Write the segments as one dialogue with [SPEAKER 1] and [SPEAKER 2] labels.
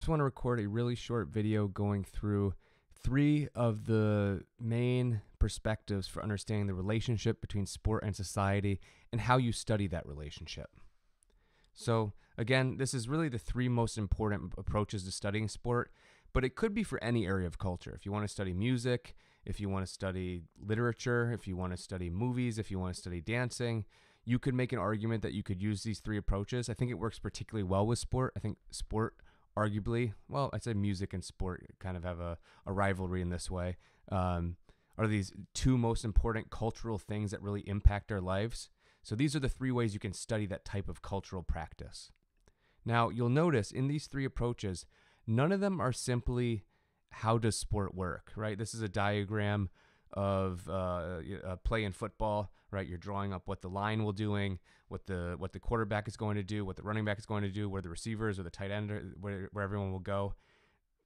[SPEAKER 1] just want to record a really short video going through 3 of the main perspectives for understanding the relationship between sport and society and how you study that relationship. So again, this is really the 3 most important approaches to studying sport, but it could be for any area of culture. If you want to study music, if you want to study literature, if you want to study movies, if you want to study dancing, you could make an argument that you could use these 3 approaches. I think it works particularly well with sport. I think sport arguably, well, I'd say music and sport kind of have a rivalry in this way, are these 2 most important cultural things that really impact our lives. So these are the 3 ways you can study that type of cultural practice. Now, you'll notice in these 3 approaches, none of them are simply how does sport work, right? This is a diagram of play in football, right? You're drawing up what the line will doing, what the quarterback is going to do, what the running back is going to do, where the receivers or the tight end, where everyone will go.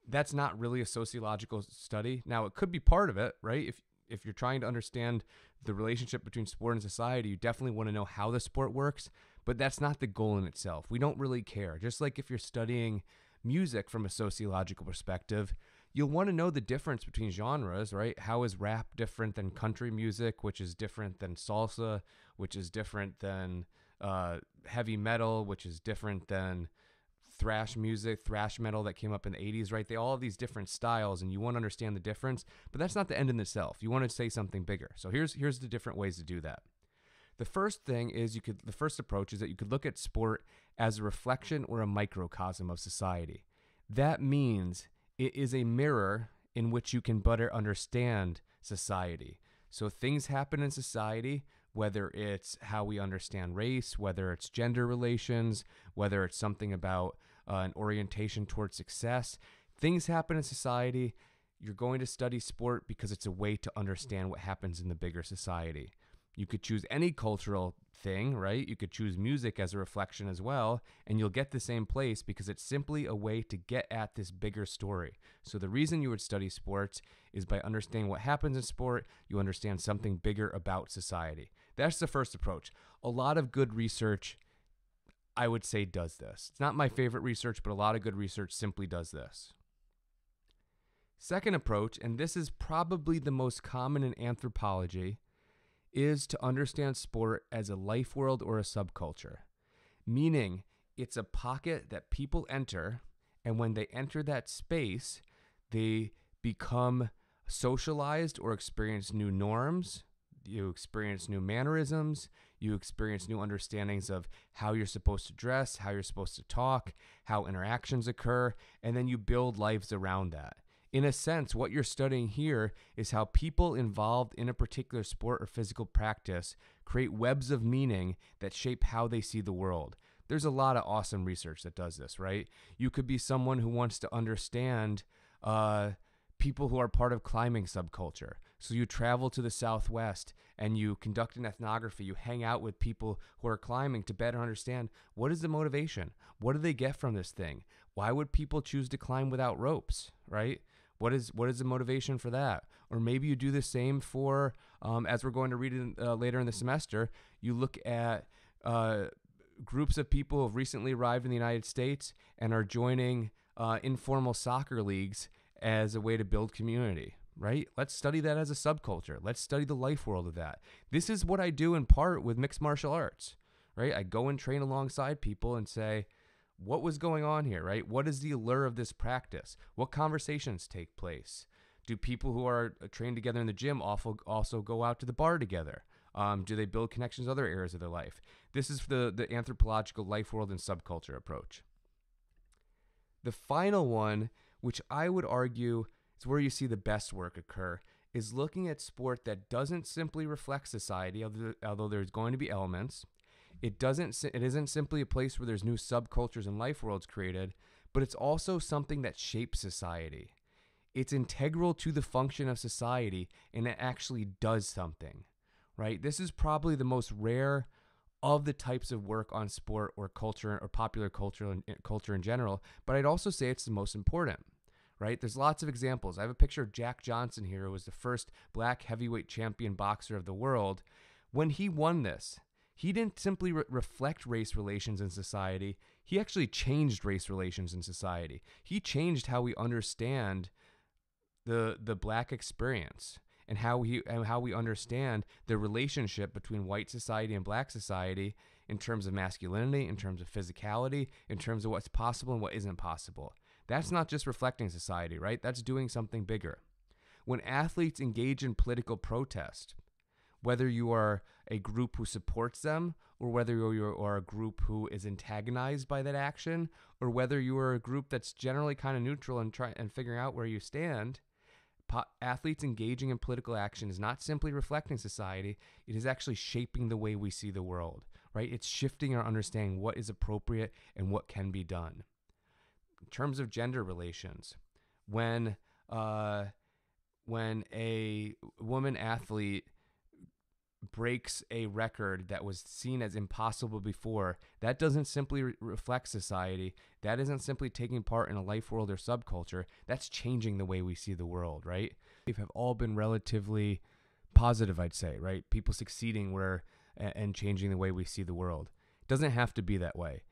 [SPEAKER 1] That's not really a sociological study. Now, it could be part of it, right? If you're trying to understand the relationship between sport and society, you definitely want to know how the sport works, but that's not the goal in itself. We don't really care. Just like if you're studying music from a sociological perspective, you'll want to know the difference between genres, right? How is rap different than country music, which is different than salsa, which is different than heavy metal, which is different than thrash music, thrash metal that came up in the 80s, right? They all have these different styles, and you want to understand the difference, but that's not the end in itself. You want to say something bigger. So here's the different ways to do that. The first thing is the first approach is that you could look at sport as a reflection or a microcosm of society. That means it is a mirror in which you can better understand society. So things happen in society, whether it's how we understand race, whether it's gender relations, whether it's something about an orientation towards success. Things happen in society. You're going to study sport because it's a way to understand what happens in the bigger society. You could choose any cultural thing, right? You could choose music as a reflection as well, and you'll get the same place because it's simply a way to get at this bigger story. So the reason you would study sports is by understanding what happens in sport, you understand something bigger about society. That's the first approach. A lot of good research, I would say, does this. It's not my favorite research, but a lot of good research simply does this. Second approach, and this is probably the most common in anthropology, is to understand sport as a life world or a subculture, meaning it's a pocket that people enter, and when they enter that space, they become socialized or experience new norms, you experience new mannerisms, you experience new understandings of how you're supposed to dress, how you're supposed to talk, how interactions occur, and then you build lives around that. In a sense, what you're studying here is how people involved in a particular sport or physical practice create webs of meaning that shape how they see the world. There's a lot of awesome research that does this, right? You could be someone who wants to understand people who are part of climbing subculture. So you travel to the Southwest and you conduct an ethnography. You hang out with people who are climbing to better understand what is the motivation? What do they get from this thing? Why would people choose to climb without ropes, right? What is the motivation for that? Or maybe you do the same for, as we're going to read later in the semester, you look at groups of people who have recently arrived in the United States and are joining informal soccer leagues as a way to build community, right? Let's study that as a subculture. Let's study the life world of that. This is what I do in part with mixed martial arts, right? I go and train alongside people and say, what was going on here, right? What is the allure of this practice? What conversations take place? Do people who are trained together in the gym also go out to the bar together? Do they build connections in other areas of their life? This is the anthropological life world and subculture approach. The final one, which I would argue is where you see the best work occur, is looking at sport that doesn't simply reflect society, although there's going to be elements. It isn't simply a place where there's new subcultures and life worlds created, but it's also something that shapes society. It's integral to the function of society, and it actually does something, right? This is probably the most rare of the types of work on sport or culture or popular culture and culture in general, but I'd also say it's the most important, right? There's lots of examples. I have a picture of Jack Johnson here, who was the first black heavyweight champion boxer of the world. When he won this, he didn't simply reflect race relations in society. He actually changed race relations in society. He changed how we understand the black experience and how we understand the relationship between white society and black society in terms of masculinity, in terms of physicality, in terms of what's possible and what isn't possible. That's not just reflecting society, right? That's doing something bigger. When athletes engage in political protest, whether you are a group who supports them or whether you are a group who is antagonized by that action, or whether you are a group that's generally kind of neutral and figuring out where you stand, athletes engaging in political action is not simply reflecting society, it is actually shaping the way we see the world, right? It's shifting our understanding what is appropriate and what can be done. In terms of gender relations, when a woman athlete breaks a record that was seen as impossible before, that doesn't simply reflect society. That isn't simply taking part in a life world or subculture. That's changing the way we see the world, right? We have all been relatively positive, I'd say, right? People succeeding and changing the way we see the world. It doesn't have to be that way.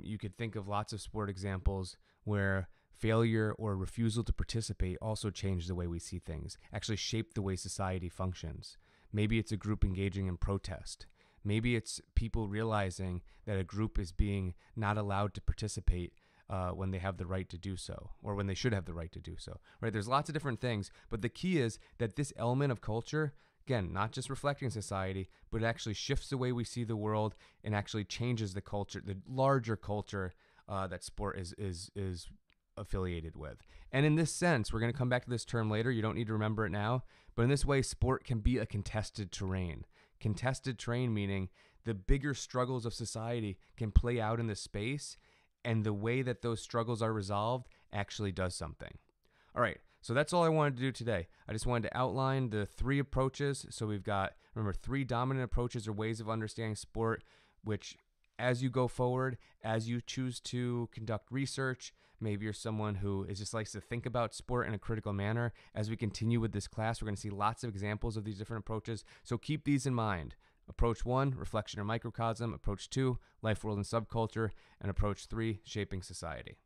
[SPEAKER 1] You could think of lots of sport examples where failure or refusal to participate also changed the way we see things, actually shaped the way society functions. Maybe it's a group engaging in protest. Maybe it's people realizing that a group is being not allowed to participate when they have the right to do so, or when they should have the right to do so, right? There's lots of different things, but the key is that this element of culture, again, not just reflecting society, but it actually shifts the way we see the world and actually changes the culture, the larger culture that sport is affiliated with. And in this sense, we're going to come back to this term later. You don't need to remember it now. But in this way, sport can be a contested terrain. Contested terrain meaning the bigger struggles of society can play out in the space, and the way that those struggles are resolved actually does something. All right, so that's all I wanted to do today. I just wanted to outline the three approaches. So we've got, remember, three dominant approaches or ways of understanding sport, which as you go forward, as you choose to conduct research, maybe you're someone who just likes to think about sport in a critical manner. As we continue with this class, we're going to see lots of examples of these different approaches. So keep these in mind. Approach 1, reflection or microcosm. Approach 2, life, world, and subculture. And approach 3, shaping society.